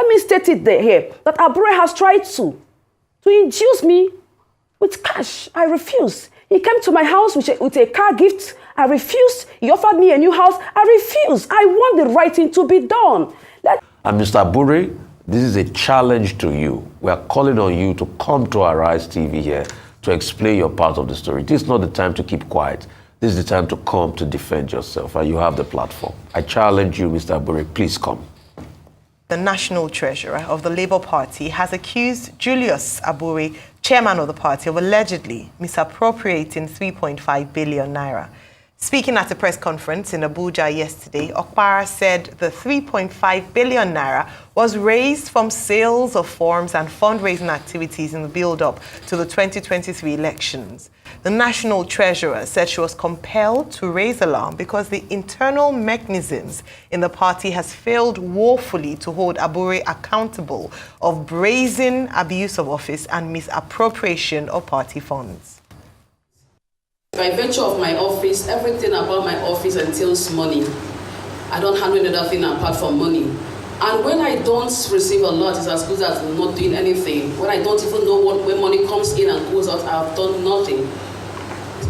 me state it there here, that Abure has tried to induce me with cash. I refused. He came to my house with a car gift. I refused. He offered me a new house. I refused. I want the right thing to be done. And Mr. Abure, this is a challenge to you. We are calling on you to come to Arise TV here to explain your part of the story. This is not the time to keep quiet. This is the time to come to defend yourself, and you have the platform. I challenge you, Mr. Abure, please come. The National Treasurer of the Labour Party has accused Julius Abure, chairman of the party, of allegedly misappropriating 3.5 billion naira. Speaking at a press conference in Abuja yesterday, Okpara said the 3.5 billion naira was raised from sales of forms and fundraising activities in the build-up to the 2023 elections. The National Treasurer said she was compelled to raise alarm because the internal mechanisms in the party has failed woefully to hold Abure accountable of brazen abuse of office and misappropriation of party funds. By virtue of my office, everything about my office entails money. I don't handle anything apart from money. And when I don't receive a lot, it's as good as not doing anything. When I don't even know when money comes in and goes out, I've done nothing.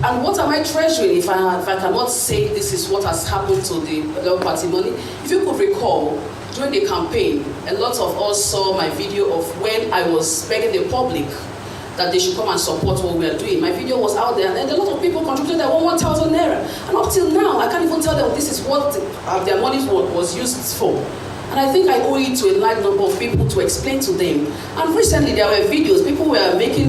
And what am I treasuring if I cannot say this is what has happened to the Labour Party money? If you could recall, during the campaign, a lot of us saw my video of when I was begging the public that they should come and support what we are doing. My video was out there, and a lot of people contributed their 1,000 naira. And up till now, I can't even tell them this is what their money was used for. And I think I owe it to a large number of people to explain to them. And recently, there were videos, people were making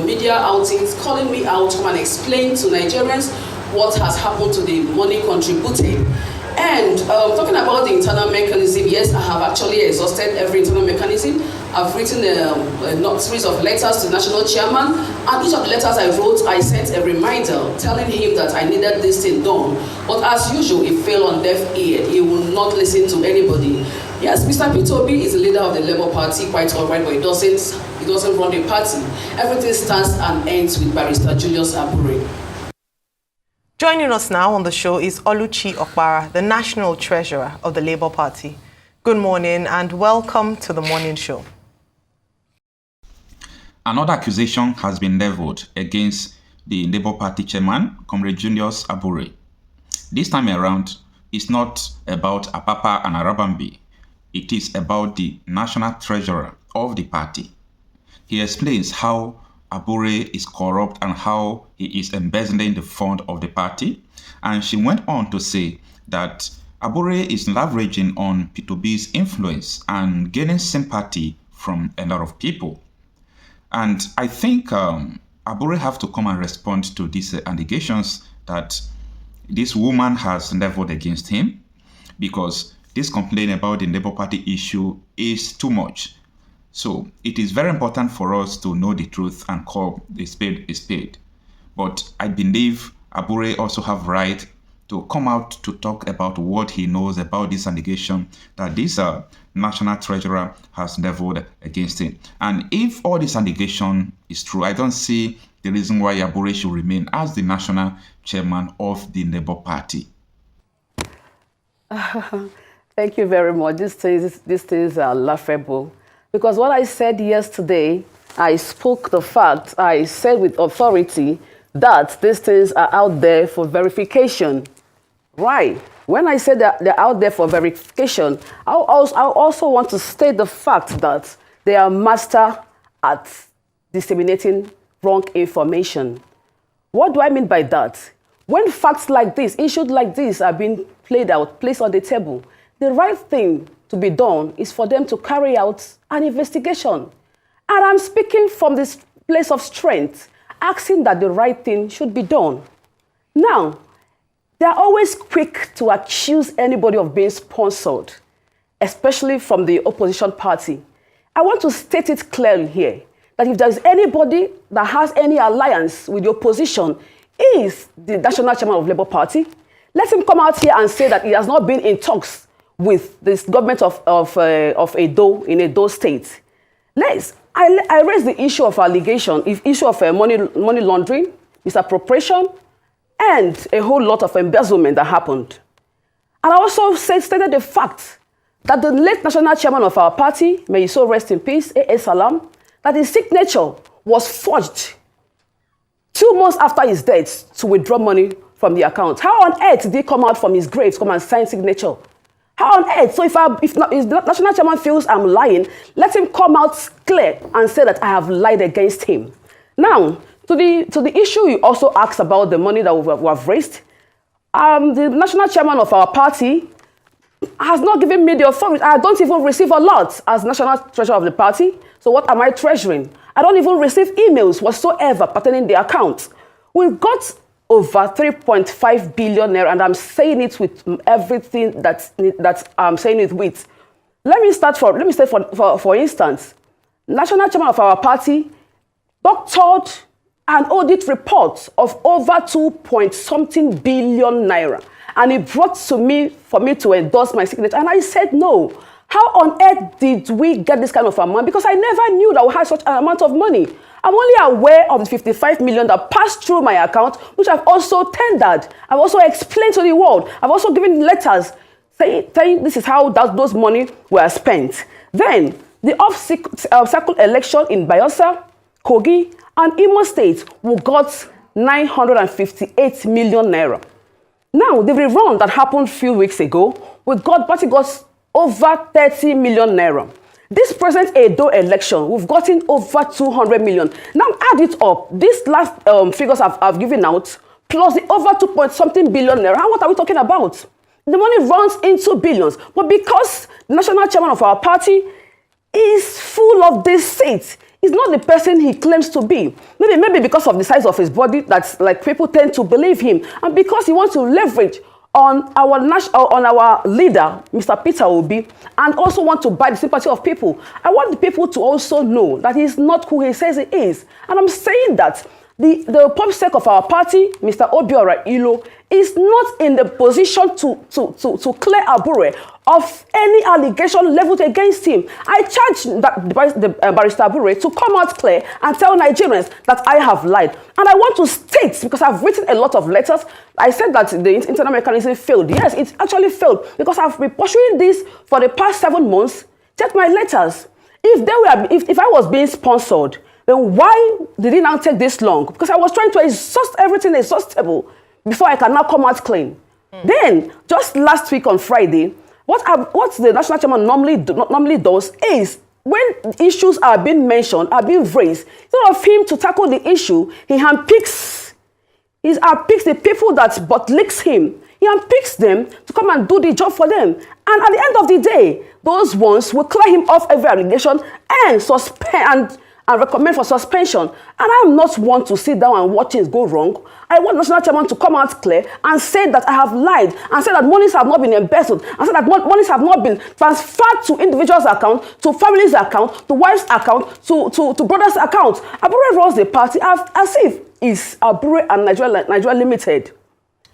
media outings, calling me out to come and explain to Nigerians what has happened to the money contributed. And talking about the internal mechanism, yes, I have actually exhausted every internal mechanism. I've written a series of letters to the national chairman, and each of the letters I wrote, I sent a reminder telling him that I needed this thing done. But as usual, it fell on deaf ear. He will not listen to anybody. Yes, Mr. P2B is the leader of the Labour Party, quite all right, but he doesn't run the party. Everything starts and ends with Barrister Julius Abure. Joining us now on the show is Oluchi Okpara, the National Treasurer of the Labour Party. Good morning and welcome to the morning show. Another accusation has been leveled against the Labour Party chairman, Comrade Julius Abure. This time around, it's not about Apapa and Arabambi. It is about the National Treasurer of the party. He explains how Abure is corrupt and how he is embezzling the fund of the party. And she went on to say that Abure is leveraging on P2B's influence and gaining sympathy from a lot of people. And I think Abure have to come and respond to these allegations that this woman has leveled against him, because this complaint about the Labour Party issue is too much. So it is very important for us to know the truth and call a spade a spade. But I believe Abure also have right to come out to talk about what he knows about this allegation that this national treasurer has leveled against him. And if all this allegation is true, I don't see the reason why Abure should remain as the national chairman of the Labour Party. Thank you very much. This is laughable. Because what I said yesterday, I spoke the fact, I said with authority that these things are out there for verification. Right. When I said that they're out there for verification, I also want to state the fact that they are master at disseminating wrong information. What do I mean by that? When facts like this, issues like this are being placed on the table, the right thing to be done is for them to carry out an investigation. And I'm speaking from this place of strength, asking that the right thing should be done. Now, they are always quick to accuse anybody of being sponsored, especially from the opposition party. I want to state it clearly here, that if there's anybody that has any alliance with the opposition, is the national chairman of Labour Party. Let him come out here and say that he has not been in talks with this government of Edo, in Edo State. I raised the issue of allegation, issue of money laundering, misappropriation, and a whole lot of embezzlement that happened. And I also stated the fact that the late national chairman of our party, may he so rest in peace, A.A. Salam, that his signature was forged 2 months after his death to withdraw money from the account. How on earth did he come out from his grave to come and sign signature? How on earth? So if the national chairman feels I'm lying, let him come out clear and say that I have lied against him. Now, to the issue you also asked about the money that we have raised, the national chairman of our party has not given me the authority. I don't even receive a lot as national treasurer of the party. So what am I treasuring? I don't even receive emails whatsoever pertaining the account. We've got over 3.5 billion naira, and I'm saying it with everything that I'm saying it with. Let me say for instance, national chairman of our party doctored an audit report of over 2-point-something billion naira, and he brought to me for me to endorse my signature, and I said no. How on earth did we get this kind of amount? Because I never knew that we had such an amount of money. I'm only aware of the 55 million that passed through my account, which I've also tendered. I've also explained to the world. I've also given letters saying this is how those money were spent. Then, the off-cycle election in Bayelsa, Kogi, and Imo State, we got 958 million naira. Now, the rerun that happened a few weeks ago, party got over 30 million naira. This present Edo election, we've gotten over 200 million. Now add it up. These last figures I've given out, plus the over 2-point-something billion naira. What are we talking about? The money runs into billions. But because the national chairman of our party is full of deceit, he's not the person he claims to be. Maybe because of the size of his body, that's like people tend to believe him, and because he wants to leverage on our leader, Mr. Peter Obi, and also want to buy the sympathy of people. I want the people to also know that he's not who he says he is. And I'm saying that the POPSEC of our party, Mr. Abure, is not in the position to clear Abure of any allegation leveled against him. I charge the Barrister Abure to come out clear and tell Nigerians that I have lied. And I want to state, because I've written a lot of letters, I said that the internal mechanism failed. Yes, it actually failed, because I've been pursuing this for the past 7 months. Check my letters. If I was being sponsored, then why did it now take this long? Because I was trying to exhaust everything exhaustible before I can now come out clean. Then, just last week on Friday, what the national chairman normally does is, when issues are being mentioned, are being raised, instead of him to tackle the issue, he handpicks the people that but licks him. He handpicks them to come and do the job for them. And at the end of the day, those ones will clear him off every allegation and suspend and recommend for suspension. And I'm not one to sit down and watch things go wrong. I want the national chairman to come out clear and say that I have lied, and say that monies have not been embezzled, and say that monies have not been transferred to individuals' account, to families' account, to wives' account, to brothers' account. Abure runs the party as if it's Abure and Nigeria Limited.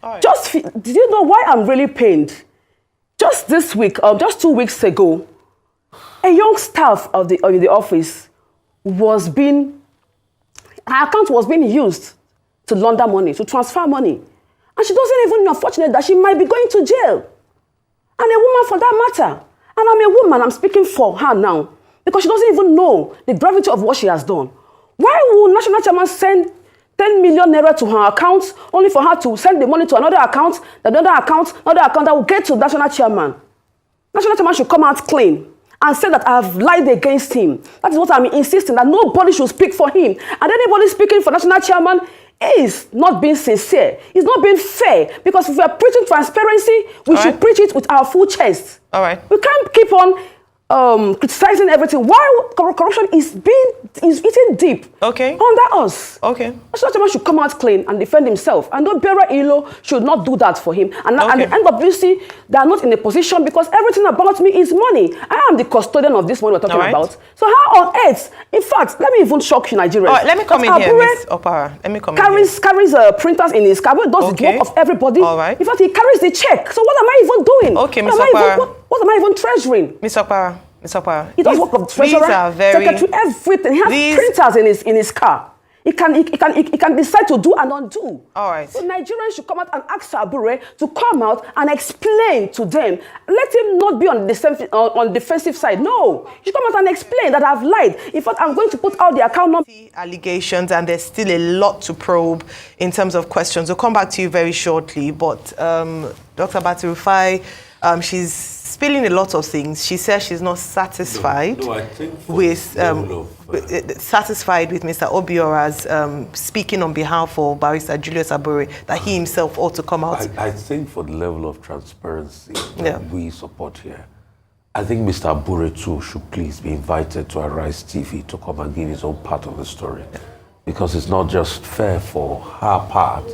Right. Did you know why I'm really pained? Just this week, just 2 weeks ago, a young staff of the office her account was being used to launder money, to transfer money. And she doesn't even know, unfortunately, that she might be going to jail. And a woman for that matter. And I'm a woman, I'm speaking for her now, because she doesn't even know the gravity of what she has done. Why would national chairman send 10 million naira to her account, only for her to send the money to another account that will get to national chairman? National chairman should come out clean and say that I have lied against him. That is what I'm insisting, that nobody should speak for him. And anybody speaking for national chairman is not being sincere. It's not being fair. Because if we are preaching transparency, we should preach it with our full chest. All right. We can't keep on criticizing everything. Why corruption is eating deep under us. Okay. National chairman should come out clean and defend himself. And Abure should not do that for him. And at the NWC, they are not in a position, because everything about me is money. I am the custodian of this money we're talking about. So how on earth? In fact, let me even shock you, Nigerians. All right, let me come in here, Ms. Opara. Let me come in here. Carries printers in his car. Does the work of everybody. All right. In fact, he carries the check. So what am I even doing? Okay, Ms. Opara. What am I even treasuring? Ms. Opara. He does work of treasurer, secretary, everything. He has printers in his car. He can decide to do and undo. All right. So Nigerians should come out and ask Abure to come out and explain to them. Let him not be on the defensive side. No, he should come out and explain that I've lied. In fact, I'm going to put out the account number. Allegations, and there's still a lot to probe in terms of questions. We'll come back to you very shortly. But Dr. N3.5, she's spilling a lot of things. She says she's not satisfied with satisfied with Mr. Obiorah's speaking on behalf of Barrister Julius Abure, that he himself ought to come out. I think for the level of transparency that we support here, I think Mr. Abure too should please be invited to Arise TV to come and give his own part of the story. Because it's not just fair for her part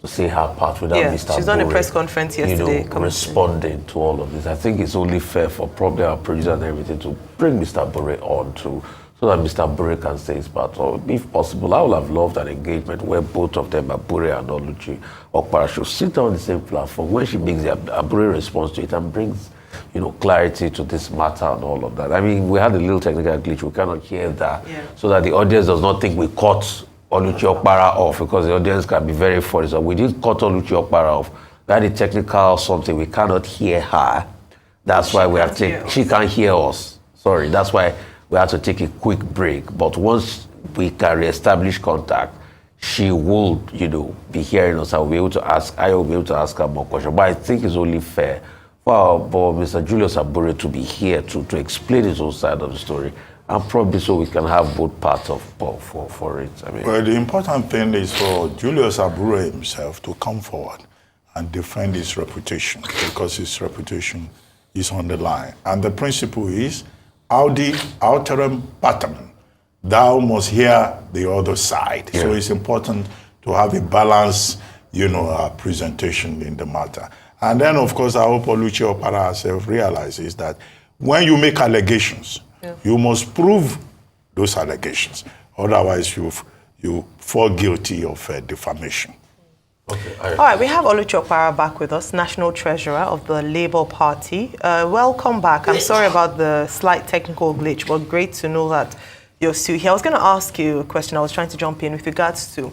to say her part without Mr. She's Abure, done a press conference yesterday, responding to all of this. I think it's only fair for probably our producer and everything to bring Mr. Abure on to, so that Mr. Abure can say his part. Or if possible, I would have loved an engagement where both of them, Abure and Oluchi Okpara, should sit on the same platform when she makes the Abure response to it and brings, clarity to this matter and all of that. I mean, we had a little technical glitch. We cannot hear that, so that the audience does not think we caught Oluchi Okpara off, because the audience can be very funny. So we didn't cut Oluchi Okpara off. We had a technical something. We cannot hear her. That's why we have to. She can't hear us. Sorry. That's why we have to take a quick break. But once we can reestablish contact, she will, be hearing us. I will be able to ask her more questions. But I think it's only fair for Mr. Julius Abure to be here to explain his own side of the story. And probably so we can have both parts for it. I mean, well, the important thing is for Julius Abure himself to come forward and defend his reputation, because his reputation is on the line. And the principle is, audi alteram partem, thou must hear the other side. Yeah. So it's important to have a balanced, presentation in the matter. And then, of course, I hope Oluchi Okpara herself realizes that when you make allegations, you must prove those allegations. Otherwise, you fall guilty of defamation. Okay. All right, we have Oluchi Okpara back with us, National Treasurer of the Labour Party. Welcome back. I'm sorry about the slight technical glitch, but great to know that you're still here. I was going to ask you a question. I was trying to jump in with regards to,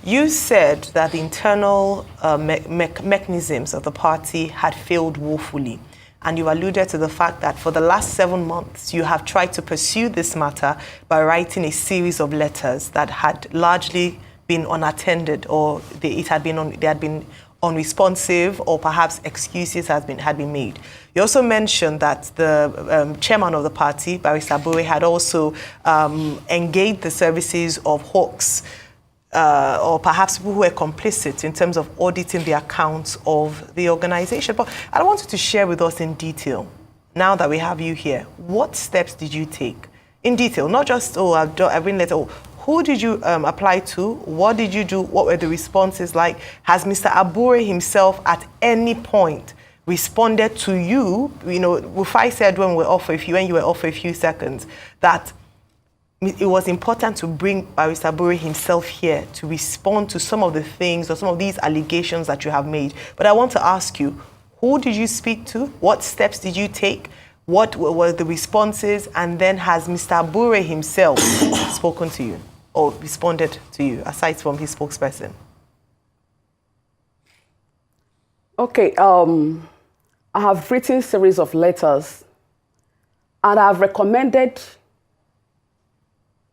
you said that the internal mechanisms of the party had failed woefully. And you alluded to the fact that for the last 7 months, you have tried to pursue this matter by writing a series of letters that had largely been unattended, or they had been unresponsive, or perhaps excuses had been made. You also mentioned that the chairman of the party, Barrister Abure, had also engaged the services of hawks, or perhaps people who were complicit in terms of auditing the accounts of the organization. But I want you to share with us in detail, now that we have you here, what steps did you take? In detail, not just, I've written letter. Who did you apply to? What did you do? What were the responses like? Has Mr. Abure himself at any point responded to you? Rufai said when you were off for a few seconds, that it was important to bring Barrister Abure himself here to respond to some of the things or some of these allegations that you have made. But I want to ask you, who did you speak to? What steps did you take? What were the responses? And then has Mr. Abure himself spoken to you or responded to you, aside from his spokesperson? Okay, I have written a series of letters, and I have recommended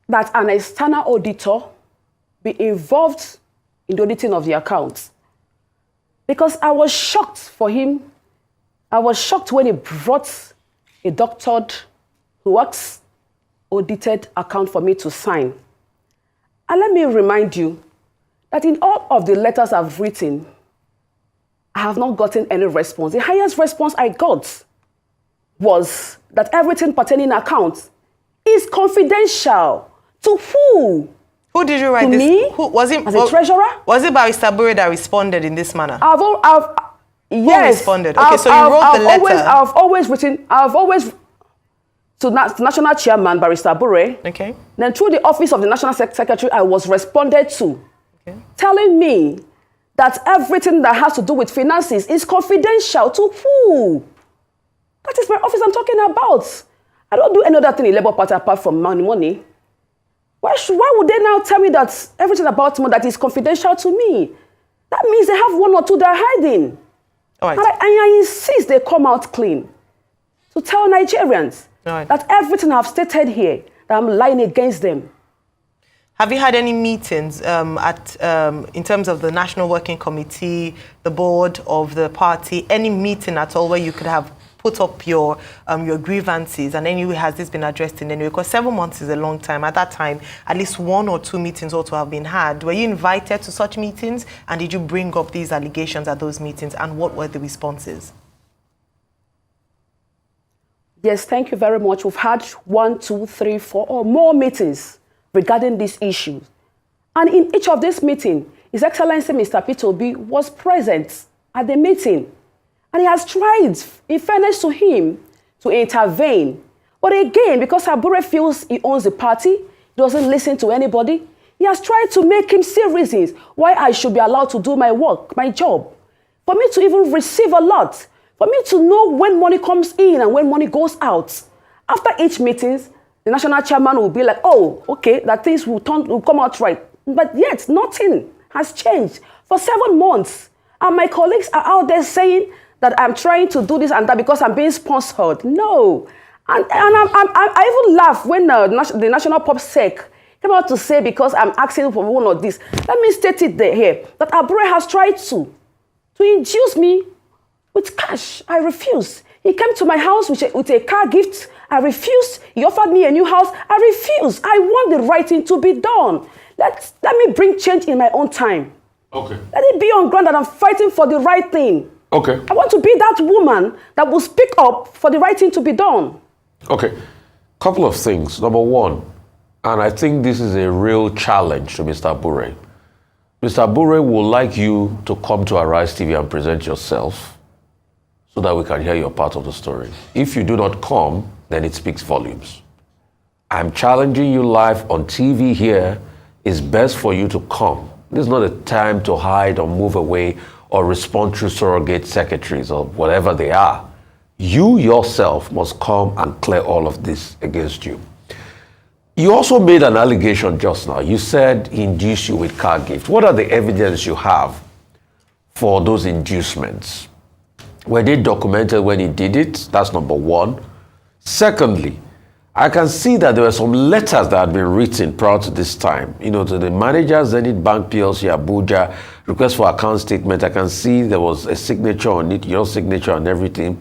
that an external auditor be involved in the auditing of the accounts. Because I was shocked for him. I was shocked when he brought a doctored works audited account for me to sign. And let me remind you that in all of the letters I've written, I have not gotten any response. The highest response I got was that everything pertaining to accounts is confidential. To who? Who did you write to this? Me? Who was it? As a treasurer? Was it Barrister Abure that responded in this manner? Yes. Who responded? Okay, so you wrote the letter. I've always to National Chairman Barrister Abure. Okay. Then through the Office of the National Secretary, I was responded to, telling me that everything that has to do with finances is confidential. To who? That is my office I'm talking about. I don't do any other thing in Labour Party apart from money. Why would they now tell me that everything about me that is confidential to me? That means they have one or two that are hiding. All right. And I insist they come out clean to tell Nigerians that everything I've stated here, that I'm lying against them. Have you had any meetings in terms of the National Working Committee, the board of the party, any meeting at all where you could have put up your grievances, and anyway, has this been addressed in any way? Because 7 months is a long time. At that time, at least 1 or 2 meetings ought to have been had. Were you invited to such meetings, and did you bring up these allegations at those meetings, and what were the responses? Yes, thank you very much. We've had 1, 2, 3, 4 or more meetings regarding these issues. And in each of these meetings, His Excellency Mr. Peter Obi was present at the meeting. And he has tried, in fairness to him, to intervene. But again, because Abure feels he owns the party, he doesn't listen to anybody, he has tried to make him see reasons why I should be allowed to do my work, my job. For me to even receive a lot. For me to know when money comes in and when money goes out. After each meeting, the national chairman will be like, oh, okay, that things will come out right. But yet, nothing has changed for 7 months. And my colleagues are out there saying that I'm trying to do this and that because I'm being sponsored. No. And I even laugh when the National Pop Sec came out to say because I'm asking for one of this. Let me state it here, that Abure has tried to induce me with cash. I refuse. He came to my house with a car gift. I refused. He offered me a new house. I refused. I want the right thing to be done. Let me bring change in my own time. Okay. Let it be on ground that I'm fighting for the right thing. Okay. I want to be that woman that will speak up for the right thing to be done. Okay. Couple of things. Number one, and I think this is a real challenge to Mr. Abure. Mr. Abure would like you to come to Arise TV and present yourself so that we can hear your part of the story. If you do not come, then it speaks volumes. I'm challenging you live on TV here. It's best for you to come. This is not a time to hide or move away or respond through surrogate secretaries or whatever they are. You yourself must come and clear all of this against you. You also made an allegation just now. You said he induced you with car gift. What are the evidence you have for those inducements? Were they documented when he did it? That's number one. Secondly, I can see that there were some letters that had been written prior to this time, to the manager, Zenith Bank PLC, Abuja, request for account statement. I can see there was a signature on it, your signature and everything.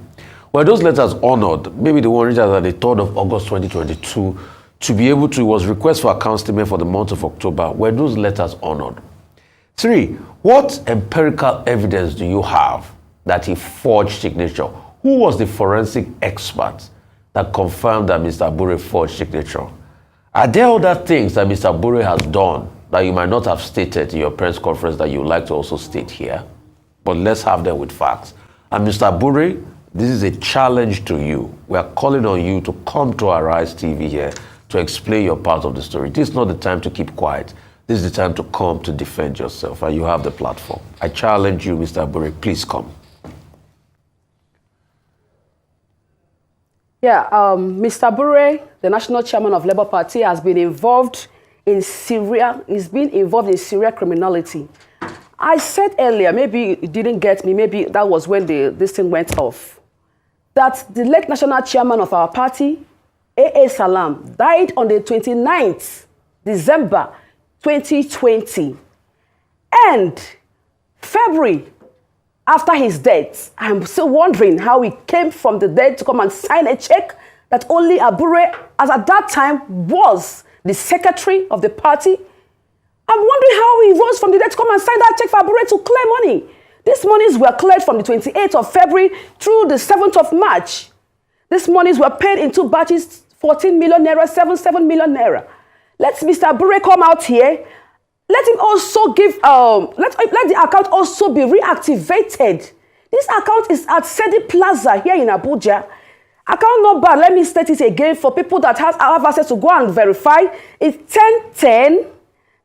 Were those letters honored? Maybe the one written on the 3rd of August 2022, to be able to, it was request for account statement for the month of October. Were those letters honored? 3, what empirical evidence do you have that he forged signature? Who was the forensic expert that confirmed that Mr. Abure forged signature? Are there other things that Mr. Abure has done that you might not have stated in your press conference that you would like to also state here? But let's have them with facts. And Mr. Abure, this is a challenge to you. We are calling on you to come to Arise TV here to explain your part of the story. This is not the time to keep quiet. This is the time to come to defend yourself, and you have the platform. I challenge you, Mr. Abure, please come. Yeah, Mr. Abure, the national chairman of Labour Party, has been involved in Syria. He's been involved in Syria criminality. I said earlier, maybe you didn't get me, maybe that was when this thing went off, that the late national chairman of our party, A.A. Salam, died on the 29th December 2020. And February, after his death, I'm still wondering how he came from the dead to come and sign a check that only Abure, as at that time, was the secretary of the party. I'm wondering how he rose from the dead to come and sign that check for Abure to clear money. These monies were cleared from the 28th of February through the 7th of March. These monies were paid in 2 batches, 14 million naira, 7 million naira. Let Mr. Abure come out here. Let him also give, let the account also be reactivated. This account is at Sedi Plaza here in Abuja. Account number, let me state it again for people that have access to go and verify. It's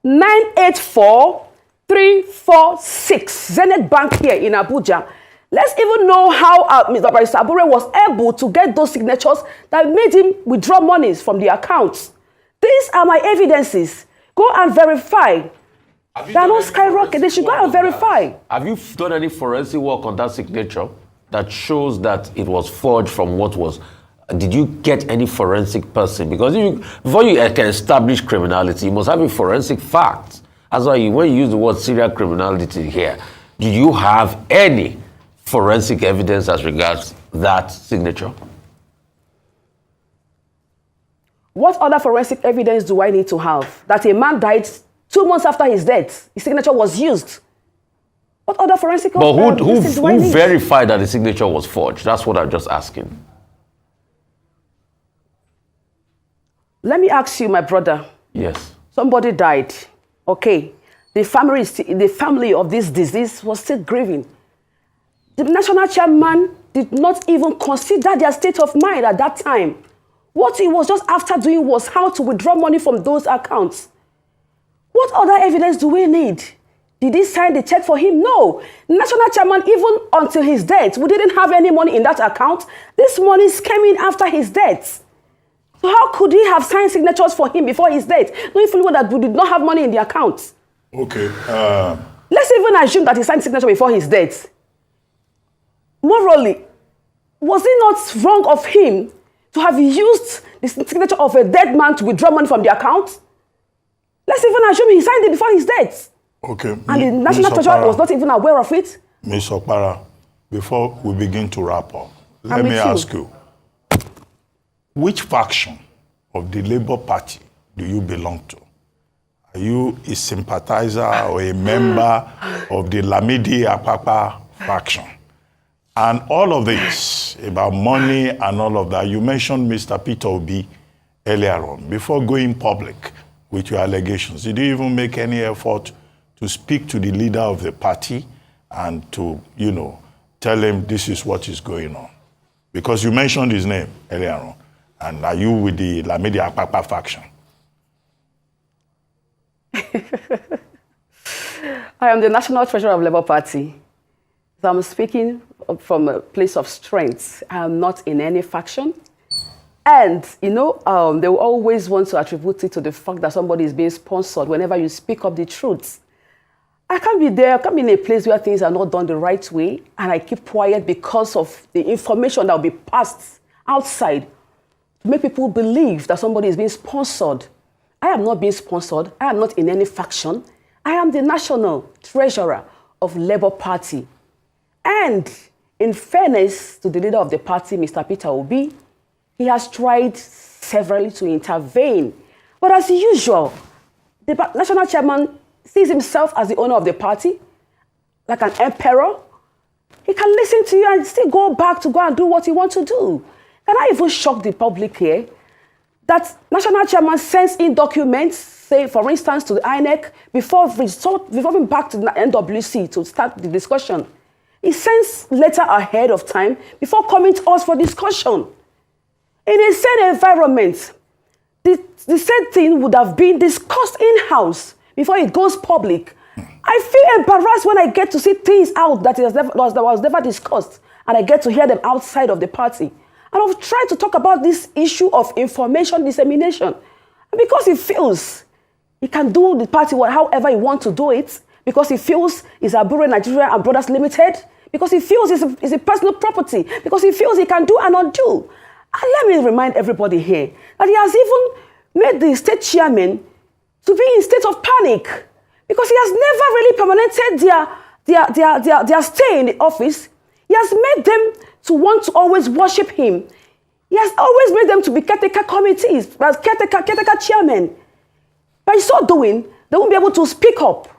1010-984-346. Zenith Bank here in Abuja. Let's even know how Mr. Abure was able to get those signatures that made him withdraw monies from the accounts. These are my evidences. Go and verify. They are not skyrocket. They should go and verify. Have you done any forensic work on that signature that shows that it was forged from what was? Did you get any forensic person? Because before you can establish criminality, you must have a forensic fact. That's why when you use the word serial criminality here, do you have any forensic evidence as regards that signature? What other forensic evidence do I need to have? That a man died 2 months after his death, his signature was used. What other forensic evidence do I need? Who verified that the signature was forged? That's what I'm just asking. Let me ask you, my brother. Yes. Somebody died. Okay. The family of this disease was still grieving. The national chairman did not even consider their state of mind at that time. What he was just after doing was how to withdraw money from those accounts. What other evidence do we need? Did he sign the check for him? No. National chairman, even until his death, we didn't have any money in that account. This money came in after his death. So how could he have signed signatures for him before his death, knowing fully well that we did not have money in the account? Okay. Let's even assume that he signed signature before his death. Morally, was it not wrong of him to have used the signature of a dead man to withdraw money from the account? Let's even assume he signed it before his death. Okay. And the National Treasurer was not even aware of it. Ms. Okpara, before we begin to wrap up, let me ask you, which faction of the Labour Party do you belong to? Are you a sympathizer or a member of the Lamidi Apapa faction? And all of this about money and all of that, you mentioned Mr. Peter Obi earlier on. Before going public with your allegations, did you even make any effort to speak to the leader of the party and to, tell him this is what is going on? Because you mentioned his name earlier on. And are you with the Lamidi Apapa faction? I am the National Treasurer of Labour Party. So I'm speaking from a place of strength. I am not in any faction. And, they will always want to attribute it to the fact that somebody is being sponsored whenever you speak up the truth. I can't be there, I can't be in a place where things are not done the right way, and I keep quiet because of the information that will be passed outside to make people believe that somebody is being sponsored. I am not being sponsored. I am not in any faction. I am the National Treasurer of Labour Party. And in fairness to the leader of the party, Mr. Peter Obi, he has tried severally to intervene. But as usual, the national chairman sees himself as the owner of the party, like an emperor. He can listen to you and still go back to go and do what he wants to do. Can I even shock the public here that national chairman sends in documents, say, for instance, to the INEC before resorting back to the NWC to start the discussion? He sends letter ahead of time before coming to us for discussion. In a sane environment, the same thing would have been discussed in-house before it goes public. I feel embarrassed when I get to see things out that was never discussed, and I get to hear them outside of the party. And I've tried to talk about this issue of information dissemination. And because he feels he can do the party however he wants to do it, because he feels it's Abure Nigeria and Brothers Limited, because he feels it's a personal property, because he feels he can do and undo. And let me remind everybody here that he has even made the state chairman to be in state of panic, because he has never really permanented their stay in the office. He has made them to want to always worship him. He has always made them to be caretaker committees, as caretaker chairman. By so doing, they won't be able to speak up.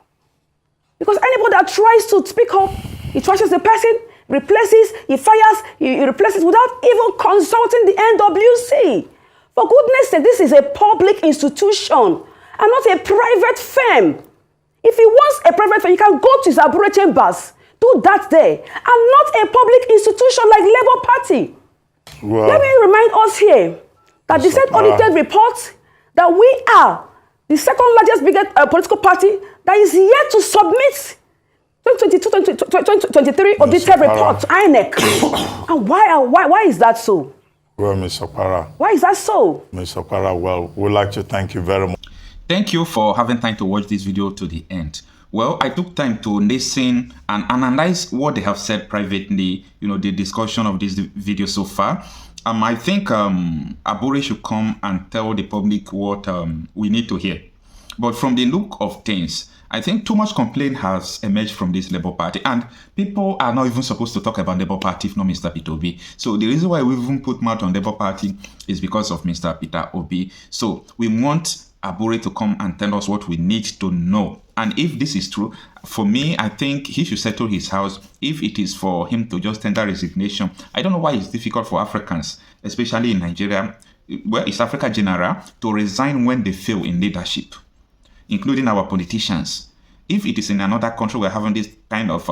Because anybody that tries to speak up, he trashes the person, replaces, he fires, he replaces without even consulting the NWC. For goodness sake, this is a public institution and not a private firm. If he wants a private firm, he can go to his Abure chambers, do that there, and not a public institution like Labour Party. Well, let me remind us here that the said audited report that we are the second largest biggest political party that is yet to submit 2022-2023 audited report to INEC. And why is that so? Well, Mr. Para. Why is that so? Mr. Para, well, we'd like to thank you very much. Thank you for having time to watch this video to the end. Well, I took time to listen and analyze what they have said privately, the discussion of this video so far. I think Abure should come and tell the public what we need to hear. But from the look of things, I think too much complaint has emerged from this Labour Party, and people are not even supposed to talk about Labour Party if not Mr. Peter Obi. So the reason why we even put mouth on Labour Party is because of Mr. Peter Obi. So we want Abure to come and tell us what we need to know. And if this is true, for me, I think he should settle his house. If it is for him to just tender resignation, I don't know why it's difficult for Africans, especially in Nigeria, where it's Africa general, to resign when they fail in leadership, including our politicians. If it is in another country, we're having this kind of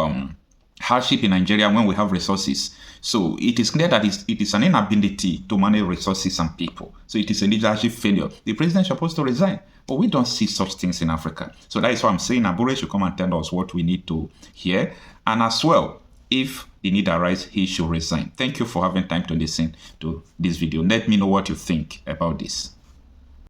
hardship in Nigeria when we have resources. So it is clear that it is an inability to manage resources and people. So it is a leadership failure. The president is supposed to resign, but we don't see such things in Africa. So that is why I'm saying Abure should come and tell us what we need to hear. And as well, if the need arises, he should resign. Thank you for having time to listen to this video. Let me know what you think about this.